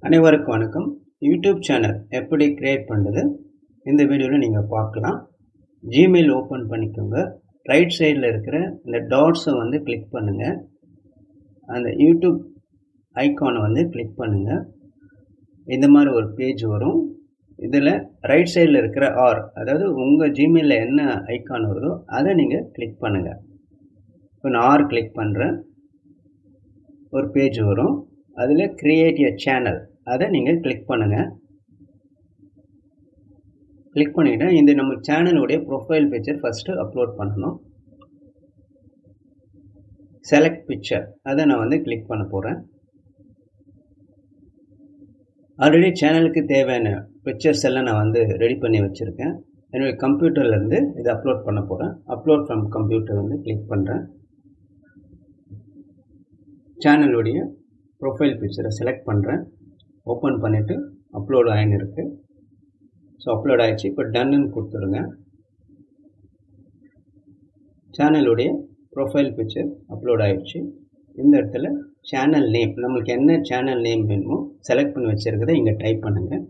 அனைவருக்கும் வணக்கம். YouTube channel எப்படி கிரியேட் பண்ணுறது இந்த வீடியோவில் நீங்கள் பார்க்கலாம். ஜிமெயில் ஓப்பன் பண்ணிக்கோங்க. ரைட் சைடில் இருக்கிற இந்த டாட்ஸை வந்து கிளிக் பண்ணுங்கள். அந்த யூடியூப் ஐக்கானை வந்து கிளிக் பண்ணுங்கள். இந்த மாதிரி ஒரு பேஜ் வரும். இதில் ரைட் சைடில் இருக்கிற அதாவது உங்கள் ஜிமெயிலில் என்ன ஐக்கான் வருதோ அதை நீங்கள் கிளிக் பண்ணுங்கள். இப்போ நான் கிளிக் பண்ணுறேன். ஒரு பேஜ் வரும். அதில் கிரியேட் எ சேனல் அதை நீங்கள் கிளிக் பண்ணுங்கள். கிளிக் பண்ணிவிட்டு இந்த நம்ம சேனலுடைய ப்ரொஃபைல் பிக்சர் ஃபஸ்ட்டு அப்லோட் பண்ணணும். செலக்ட் பிக்சர் அதை நான் வந்து கிளிக் பண்ண போகிறேன். ஆல்ரெடி சேனலுக்கு தேவையான பிக்சர்ஸ் எல்லாம் நான் வந்து ரெடி பண்ணி வச்சுருக்கேன். என்னுடைய கம்ப்யூட்டர்லேருந்து இதை அப்லோட் பண்ண போகிறேன். அப்லோட் ஃப்ரம் கம்ப்யூட்டர் வந்து கிளிக் பண்ணுறேன். சேனலுடைய ப்ரொஃபைல் பிக்சரை செலக்ட் பண்ணுறேன். ஓப்பன் பண்ணிவிட்டு அப்லோட் ஆகின்னு இருக்குது. ஸோ அப்லோட் ஆகிடுச்சு. இப்போ டன்னு கொடுத்துருங்க. சேனலுடைய ப்ரொஃபைல் பிக்சர் அப்லோட் ஆகிடுச்சு. இந்த இடத்துல சேனல் நேம், நம்மளுக்கு என்ன சேனல் நேம் வேணுமோ செலக்ட் பண்ணி வச்சுருக்கதை இங்கே டைப் பண்ணுங்கள்.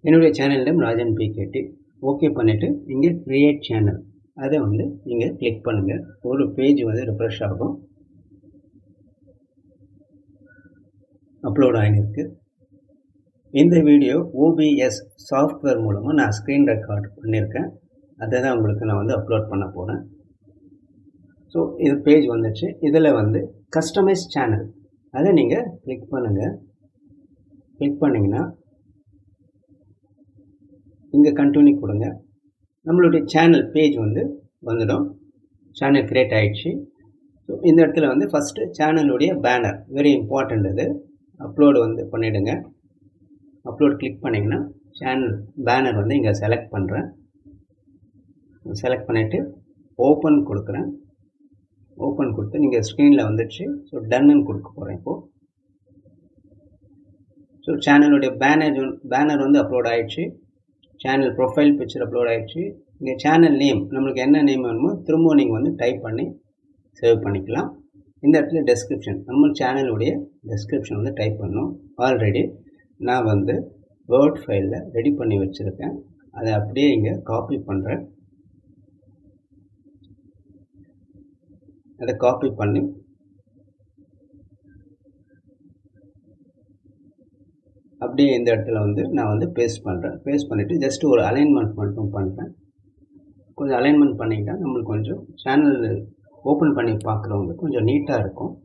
என்னுடைய channel name Rajan PKD. Okay பண்ணிவிட்டு இங்கே கிரியேட் சேனல் அதை வந்து நீங்கள் கிளிக் பண்ணுங்கள். ஒரு பேஜ் வந்து ரிஃப்ரெஷ் ஆகும். அப்லோட் ஆகிருக்கு. இந்த வீடியோ OBS சாஃப்ட்வேர் மூலமாக நான் ஸ்க்ரீன் ரெக்கார்ட் பண்ணியிருக்கேன். அதை தான் உங்களுக்கு நான் வந்து அப்லோட் பண்ண போகிறேன். ஸோ இது பேஜ் வந்துச்சு. இதில் வந்து கஸ்டமைஸ் சேனல் அதை நீங்கள் கிளிக் பண்ணுங்கள். கிளிக் பண்ணிங்கன்னா இங்கே கண்டினியூ கொடுங்க. நம்மளுடைய சேனல் பேஜ் வந்து வந்துடும். சேனல் கிரியேட் ஆகிடுச்சு. ஸோ இந்த இடத்துல வந்து ஃபஸ்ட்டு சேனலுடைய பேனர் வெரி இம்பார்ட்டண்ட். இது அப்லோடு வந்து பண்ணிவிடுங்க. அப்லோட் கிளிக் பண்ணிங்கன்னா சேனல் பேனர் வந்து இங்கே செலக்ட் பண்ணுறேன். செலக்ட் பண்ணிவிட்டு ஓப்பன் கொடுக்குறேன். ஓப்பன் கொடுத்து நீங்கள் ஸ்க்ரீனில் வந்துடுச்சு. ஸோ டன்னு கொடுக்க போகிறேன் இப்போது. ஸோ சேனலுடைய பேனர் வந்து அப்லோட் ஆகிடுச்சு. சேனல் ப்ரொஃபைல் பிக்சர் அப்லோட் ஆகிடுச்சு. இங்கே சேனல் நேம் நம்மளுக்கு என்ன நேம் வேணுமோ திரும்பவும் நீங்கள் வந்து டைப் பண்ணி சேவ் பண்ணிக்கலாம். இந்த இடத்துல டெஸ்கிரிப்ஷன், நம்ம சேனலுடைய டெஸ்கிரிப்ஷன் வந்து டைப் பண்ணணும். ஆல்ரெடி நான் வந்து வேர்ட் ஃபைலில் ரெடி பண்ணி வச்சுருக்கேன். அதை அப்படியே இங்கே காப்பி பண்ணுறேன். அதை காப்பி பண்ணி அப்படியே இந்த இடத்துல வந்து நான் வந்து பேஸ்ட் பண்ணுறேன். பேஸ்ட் பண்ணிவிட்டு ஜஸ்ட் ஒரு அலைன்மெண்ட் மட்டும் பண்ணுறேன். கொஞ்சம் அலைன்மெண்ட் பண்ணிக்கிட்டா நம்மளுக்கு கொஞ்சம் சேனல் ஓப்பன் பண்ணி பார்க்குறவங்க கொஞ்சம் நீட்டாக இருக்கும்.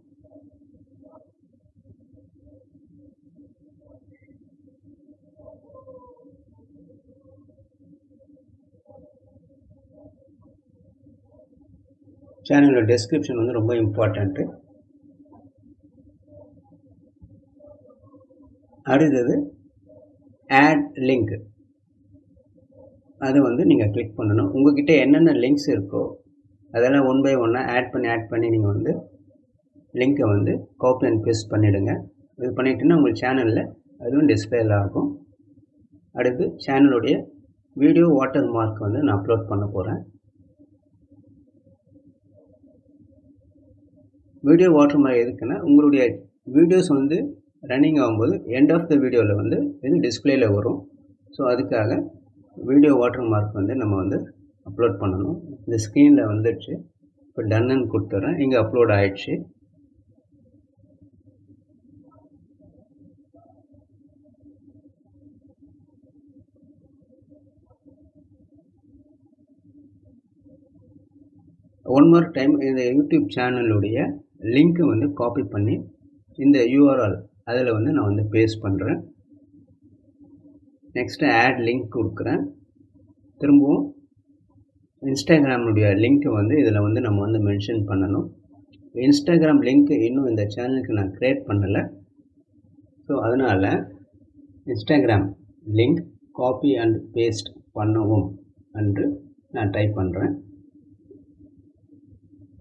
சேனலோட டெஸ்கிரிப்ஷன் வந்து ரொம்ப இம்பார்ட்டண்ட்டு. அடுத்தது ஆட் லிங்க், அதை வந்து நீங்கள் கிளிக் பண்ணணும். உங்கள்கிட்ட என்னென்ன லிங்க்ஸ் இருக்கோ அதெல்லாம் ஒன் பை ஒன்னாக ஆட் பண்ணி நீங்கள் வந்து லிங்க்கை வந்து காப்பி அண்ட் பேஸ்ட் பண்ணிவிடுங்க. இது பண்ணிட்டீங்கன்னா உங்கள் சேனலில் அதுவும் டிஸ்பிளேல ஆகும். அடுத்து சேனலுடைய வீடியோ வாட்டர் மார்க் வந்து நான் அப்லோட் பண்ண போகிறேன். வீடியோ வாட்டர் மார்க் எதுக்குன்னா உங்களுடைய வீடியோஸ் வந்து ரன்னிங் ஆகும்போது எண்ட் ஆஃப் த வீடியோவில் வந்து இது டிஸ்பிளேல வரும். ஸோ அதுக்காக வீடியோ வாட்டர் மார்க் வந்து நம்ம வந்து அப்லோட் பண்ணணும். இந்த ஸ்க்ரீனில் வந்துடுச்சு. இப்போ டன்னு கொடுத்துட்றேன். இங்கே அப்லோட் ஆகிடுச்சு. ஒன் மோர் டைம் இந்த யூடியூப் சேனலுடைய லிங்க்கை வந்து காப்பி பண்ணி இந்த URL அதில் வந்து நான் வந்து பேஸ்ட் பண்ணுறேன். நெக்ஸ்ட்டு ஆட் லிங்க் கொடுக்குறேன். திரும்பவும் இன்ஸ்டாகிராமுடைய லிங்க்கை வந்து இதில் வந்து நம்ம வந்து மென்ஷன் பண்ணணும். இன்ஸ்டாகிராம் லிங்க்கு இன்னும் இந்த சேனலுக்கு நான் க்ரியேட் பண்ணலை. ஸோ அதனால் Instagram link copy and paste பண்ணவும் என்று நான் டைப் பண்ணுறேன்.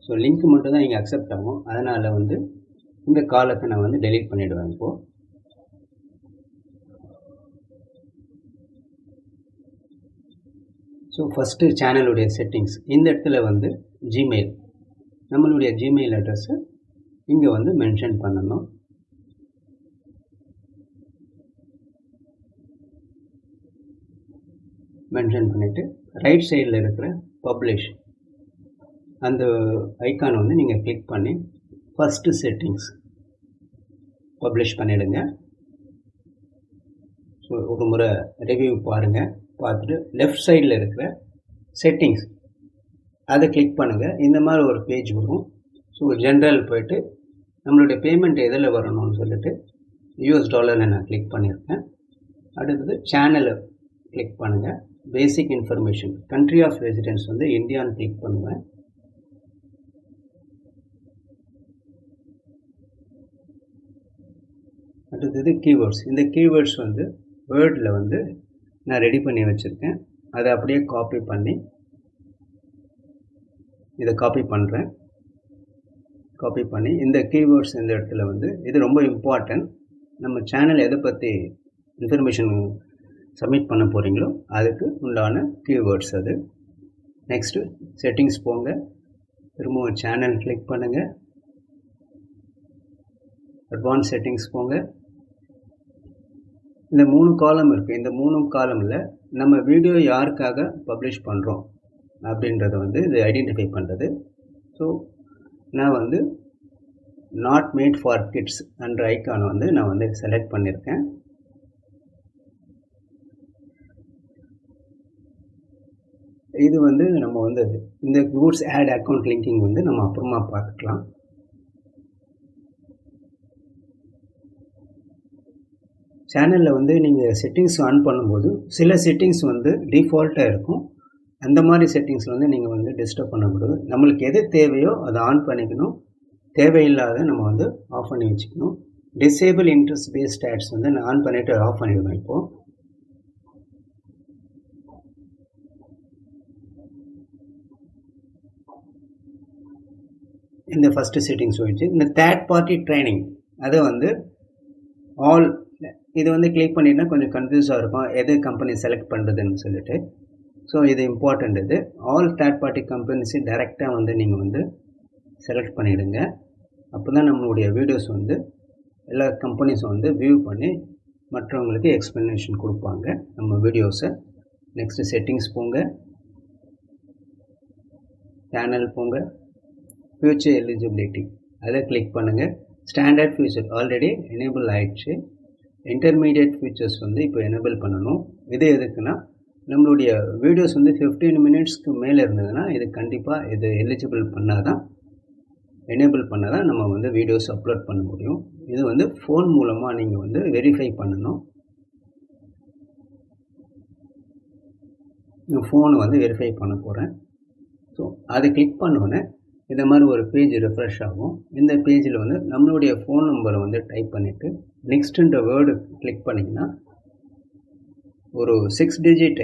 ஸோ லிங்க் மட்டும் தான் இங்கே அக்செப்ட் ஆகும். அதனால் வந்து இந்த காலத்தை நான் வந்து டெலீட் பண்ணிவிடுவேன். இப்போது ஸோ ஃபஸ்ட்டு சேனலுடைய செட்டிங்ஸ், இந்த இடத்துல வந்து ஜிமெயில், நம்மளுடைய ஜிமெயில் அட்ரஸை இங்கே வந்து மென்ஷன் பண்ணணும். மென்ஷன் பண்ணிவிட்டு ரைட் சைடில் இருக்கிற பப்ளிஷ் அந்த ஐக்கானை வந்து நீங்கள் கிளிக் பண்ணி ஃபஸ்ட்டு செட்டிங்ஸ் பப்ளிஷ் பண்ணிவிடுங்க. ஸோ ஒரு முறை ரிவ்யூ பாருங்கள். பார்த்துட்டு லெஃப்ட் சைடில் இருக்கிற செட்டிங்ஸ் அதை கிளிக் பண்ணுங்கள். இந்த மாதிரி ஒரு பேஜ் வரும். ஸோ ஜென்ரல் போய்ட்டு நம்மளுடைய பேமெண்ட் எதில் வரணும்னு சொல்லிட்டு $டாலரில் நான் கிளிக் பண்ணியிருக்கேன். அடுத்தது சேனலை கிளிக் பண்ணுங்கள். Basic information country of residence வந்து இந்தியான்னு கிளிக் பண்ணுவேன். அடுத்தது கீவேர்ட்ஸ். இந்த கீவேர்ட்ஸ் வந்து வேர்டில் வந்து நான் ரெடி பண்ணி வச்சுருக்கேன். அதை அப்படியே காப்பி பண்ணி இதை காப்பி பண்ணுறேன். காப்பி பண்ணி இந்த கீவேர்ட்ஸ் இந்த இடத்துல வந்து இது ரொம்ப இம்பார்ட்டன்ட். நம்ம சேனல் எதை பற்றி இன்ஃபர்மேஷன் சப்மிட் பண்ண போகிறீங்களோ அதுக்கு உண்டான கீவேர்ட்ஸ் அது. நெக்ஸ்ட்டு செட்டிங்ஸ் போங்க. திரும்பவும் சேனல் கிளிக் பண்ணுங்கள். அட்வான்ஸ் செட்டிங்ஸ் போங்க. இந்த 3 காலம் இருக்குது. இந்த 3 காலமில் நம்ம வீடியோ யாருக்காக பப்ளிஷ் பண்ணுறோம் அப்படின்றத வந்து இது ஐடென்டிஃபை பண்ணுறது. ஸோ நான் வந்து நாட் மேட் ஃபார் கிட்ஸ் என்ற ஐக்கானை வந்து நான் வந்து செலக்ட் பண்ணியிருக்கேன். இது வந்து நம்ம வந்து இந்த கூட்ஸ் ஆட் அக்கௌண்ட் லிங்கிங் வந்து நம்ம அப்புறமா பார்த்துக்கலாம். சேனலில் வந்து நீங்கள் செட்டிங்ஸ் ஆன் பண்ணும்போது சில செட்டிங்ஸ் வந்து டிஃபால்ட்டாக இருக்கும். அந்த மாதிரி செட்டிங்ஸில் வந்து நீங்கள் வந்து டிஸ்டர்ப் பண்ணக்கூடாது. நம்மளுக்கு எது தேவையோ அதை ஆன் பண்ணிக்கணும். தேவையில்லாத நம்ம வந்து ஆஃப் பண்ணி வச்சுக்கணும். டிசேபிள் இன்ட்ரெஸ்ட் பேஸ்ட் ஆட்ஸ் வந்து நான் ஆன் பண்ணிவிட்டு ஆஃப் பண்ணிடுவேன். இப்போது இந்த ஃபஸ்ட்டு செட்டிங்ஸ் வச்சு இந்த தேர்ட் பார்ட்டி ட்ரைனிங் அதை வந்து ஆல் இது வந்து கிளிக் பண்ணிட்டா கொஞ்சம் கன்ஃபியூஸாக இருக்கும் எது கம்பெனி செலக்ட் பண்ணுறதுன்னு சொல்லிட்டு. ஸோ இது இம்பார்ட்டண்ட். இது ஆல் தேர்ட் பார்ட்டி கம்பெனிஸு டைரெக்டாக வந்து நீங்கள் வந்து செலக்ட் பண்ணிவிடுங்க. அப்போ தான் நம்மளுடைய வீடியோஸ் வந்து எல்லா கம்பெனிஸும் வந்து வியூ பண்ணி மற்றவங்களுக்கு எக்ஸ்ப்ளனேஷன் கொடுப்பாங்க நம்ம வீடியோஸை. நெக்ஸ்ட்டு செட்டிங்ஸ் போங்க. சேனல் போங்க. ஃபியூச்சர் எலிஜிபிலிட்டி அதை கிளிக் பண்ணுங்கள். ஸ்டாண்டர்ட் ஃபியூச்சர் ஆல்ரெடி எனேபிள் ஆகிடுச்சு. இன்டர்மீடியட் ஃபீச்சர்ஸ் வந்து இப்போ எனேபிள் பண்ணணும். இது எதுக்குன்னா நம்மளுடைய வீடியோஸ் வந்து 15 மினிட்ஸ்க்கு மேலே இருந்ததுன்னா இது கண்டிப்பாக இது எலிஜிபிள் பண்ணால் தான் எனேபிள் பண்ணால் தான் நம்ம வந்து வீடியோஸ் அப்லோட் பண்ண முடியும். இது வந்து ஃபோன் மூலமாக நீங்கள் வந்து வெரிஃபை பண்ணணும். ஃபோனை வந்து வெரிஃபை பண்ண போகிறேன். ஸோ அதை கிளிக் பண்ணோன்னே இந்த மாதிரி ஒரு பேஜ் ரெஃப்ரெஷ் ஆகும். இந்த பேஜில் வந்து நம்மளுடைய ஃபோன் நம்பரை வந்து டைப் பண்ணிவிட்டு நெக்ஸ்ட்டுன்ற வேர்டு கிளிக் பண்ணிங்கன்னா ஒரு 6 டிஜிட்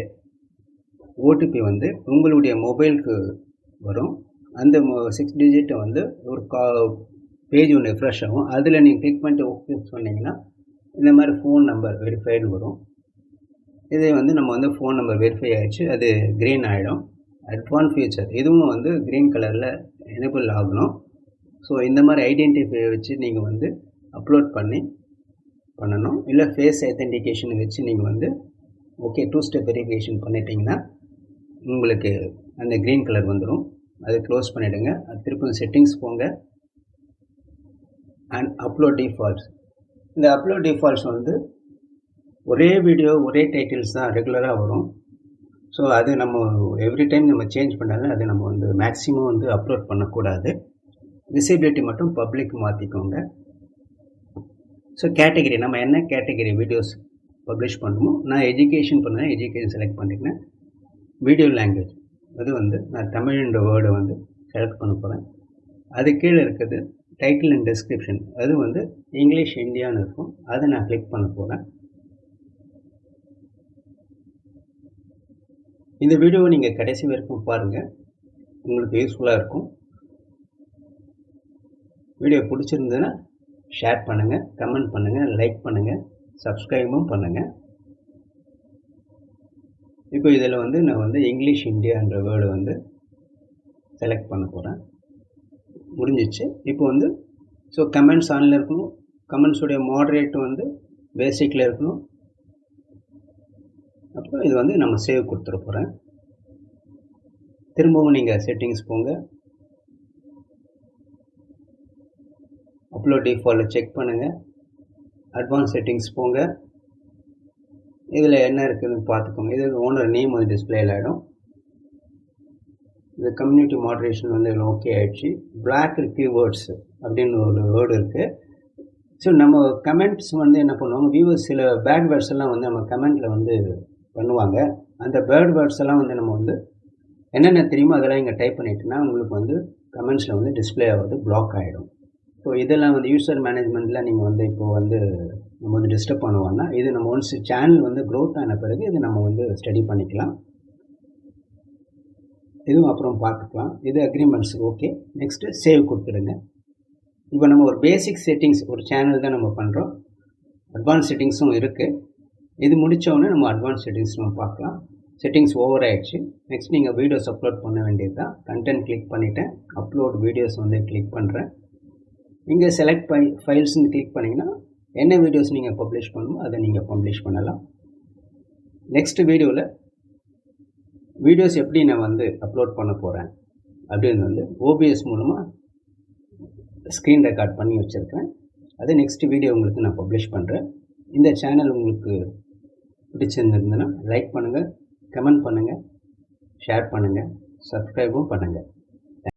ஓடிபி வந்து உங்களுடைய மொபைலுக்கு வரும். அந்த 6 டிஜிட்டை வந்து ஒரு பேஜ் ஒன்று ரெஃப்ரெஷ் ஆகும். அதில் நீங்கள் கிளிக் பண்ணிட்டு ஓகே சொன்னீங்கன்னா இந்த மாதிரி ஃபோன் நம்பர் வெரிஃபைடு வரும். இதே வந்து நம்ம வந்து ஃபோன் நம்பர் வெரிஃபை ஆகிடுச்சு. அது க்ரீன் ஆகிடும். அட்வான்ஸ் ஃபியூச்சர் இதுவும் வந்து க்ரீன் கலரில் எனேபிள் ஆகணும். ஸோ இந்த மாதிரி ஐடென்டிஃபை வச்சு நீங்கள் வந்து அப்லோட் பண்ணணும். இல்லை ஃபேஸ் ஐடென்டிகேஷன் வச்சு நீங்கள் வந்து ஓகே 2 ஸ்டெப் வெரிஃபிகேஷன் பண்ணிட்டீங்கன்னா உங்களுக்கு அந்த க்ரீன் கலர் வந்துடும். அதை க்ளோஸ் பண்ணிவிடுங்க. அது திருப்பி செட்டிங்ஸ் போங்க. And upload defaults. இந்த அப்லோட் டிஃபால்ட்ஸ் வந்து ஒரே வீடியோ ஒரே டைட்டில்ஸ் தான் ரெகுலராக வரும். ஸோ அது நம்ம எவ்ரி டைம் நம்ம சேஞ்ச் பண்ணாலும் அது நம்ம வந்து மேக்ஸிமம் வந்து அப்லோட் பண்ணக்கூடாது. விசிபிலிட்டி மட்டும் பப்ளிக் மாற்றிக்கோங்க. ஸோ கேட்டகரி நம்ம என்ன கேட்டகரி வீடியோஸ் பப்ளிஷ் பண்ணுமோ நான் எஜுகேஷன் பண்ணுவேன். எஜுகேஷன் செலக்ட் பண்ணிக்கிறேன். வீடியோ லாங்குவேஜ் அது வந்து நான் தமிழ்ன்ற வேர்டை வந்து செலக்ட் பண்ண போகிறேன். அது கீழே இருக்குது டைட்டில் அண்ட் டிஸ்கிரிப்ஷன் அது வந்து இங்கிலீஷ் இந்தியான்னு இருக்கும். அதை நான் கிளிக் பண்ண போகிறேன். இந்த வீடியோவை நீங்கள் கடைசி வரைக்கும் பாருங்கள். உங்களுக்கு யூஸ்ஃபுல்லாக இருக்கும். வீடியோ பிடிச்சிருந்ததுன்னா ஷேர் பண்ணுங்கள், கமெண்ட் பண்ணுங்கள், லைக் பண்ணுங்கள், சப்ஸ்கிரைபும் பண்ணுங்கள். இப்போ இதில் வந்து நான் வந்து இங்கிலீஷ் இந்தியான்ற வேர்டு வந்து செலக்ட் பண்ண போகிறேன். முடிஞ்சிச்சு. இப்போ வந்து ஸோ கமெண்ட்ஸ் ஆனில் இருக்கணும். கமெண்ட்ஸுடைய மாடரேட் வந்து பேசிக்கில் இருக்கணும். அப்புறம் இது வந்து நம்ம சேவ் கொடுத்துட போகிறேன். திரும்பவும் நீங்கள் செட்டிங்ஸ் போங்க, அப்லோட் டிஃபால்ட் செக் பண்ணுங்கள், அட்வான்ஸ் செட்டிங்ஸ் போங்க. இதில் என்ன இருக்குதுன்னு பார்த்துக்கோங்க. இது ஓனர் நேம் வந்து டிஸ்பிளேல ஆகிடும். இது கம்யூனிட்டி மாடரேஷன் வந்து இதில் ஓகே ஆகிடுச்சு. பிளாக் கீவேர்ட்ஸ் அப்படின்னு ஒரு வேர்டு இருக்குது. ஸோ நம்ம கமெண்ட்ஸ் வந்து என்ன பண்ணுவாங்க, வியூவர்ஸ் சில பேட் வேர்ட்ஸ் எல்லாம் வந்து நம்ம கமெண்ட்டில் வந்து பண்ணுவாங்க. அந்த பேட் வேர்ட்ஸ் எல்லாம் வந்து நம்ம வந்து என்னென்ன தெரியுமோ அதெல்லாம் இங்கே டைப் பண்ணிட்டோன்னா உங்களுக்கு வந்து கமெண்ட்ஸில் வந்து டிஸ்பிளே ஆகுது, பிளாக் ஆகிடும். ஸோ இதெல்லாம் வந்து யூசர் மேனேஜ்மெண்ட்டில் நீங்கள் வந்து இப்போது வந்து நம்ம வந்து டிஸ்டர்ப் பண்ணுவோம்னா இது நம்ம ஒன்ஸ் சேனல் வந்து க்ரோத் ஆன பிறகு இது நம்ம வந்து ஸ்டடி பண்ணிக்கலாம். இதுவும் அப்புறம் பார்த்துக்கலாம். இது அக்ரிமெண்ட்ஸ் ஓகே. நெக்ஸ்ட்டு சேவ் கொடுத்துடுங்க. இப்போ நம்ம ஒரு பேசிக் செட்டிங்ஸ் ஒரு சேனல் தான் நம்ம பண்ணுறோம். அட்வான்ஸ் செட்டிங்ஸும் இருக்குது. இது முடித்தோடனே நம்ம அட்வான்ஸ் செட்டிங்ஸ் நம்ம பார்க்கலாம். செட்டிங்ஸ் ஓவர் ஆகிடுச்சு. நெக்ஸ்ட் நீங்கள் வீடியோஸ் அப்லோட் பண்ண வேண்டியது தான். கண்டென்ட் கிளிக் பண்ணிவிட்டேன், அப்லோட் வீடியோஸ் வந்து கிளிக் பண்ணுறேன். இங்கே செலக்ட் ஃபைல்ஸ்ன்னு கிளிக் பண்ணிங்கன்னா என்ன வீடியோஸ் நீங்கள் பப்ளிஷ் பண்ணணுமோ அதை நீங்கள் பப்ளிஷ் பண்ணலாம். நெக்ஸ்ட் வீடியோவில் வீடியோஸ் எப்படி நான் வந்து அப்லோட் பண்ண போகிறேன் அப்படின்னு வந்து OBS மூலமாக ஸ்க்ரீன் ரெக்கார்ட் பண்ணி வச்சுருக்கேன். அதை நெக்ஸ்ட் வீடியோ உங்களுக்கு நான் பப்ளிஷ் பண்ணுறேன். இந்த சேனல் உங்களுக்கு பிடிச்சிருந்துருந்துன்னா லைக் பண்ணுங்கள், கமெண்ட் பண்ணுங்கள், ஷேர் பண்ணுங்கள், சப்ஸ்கிரைபும் பண்ணுங்கள்.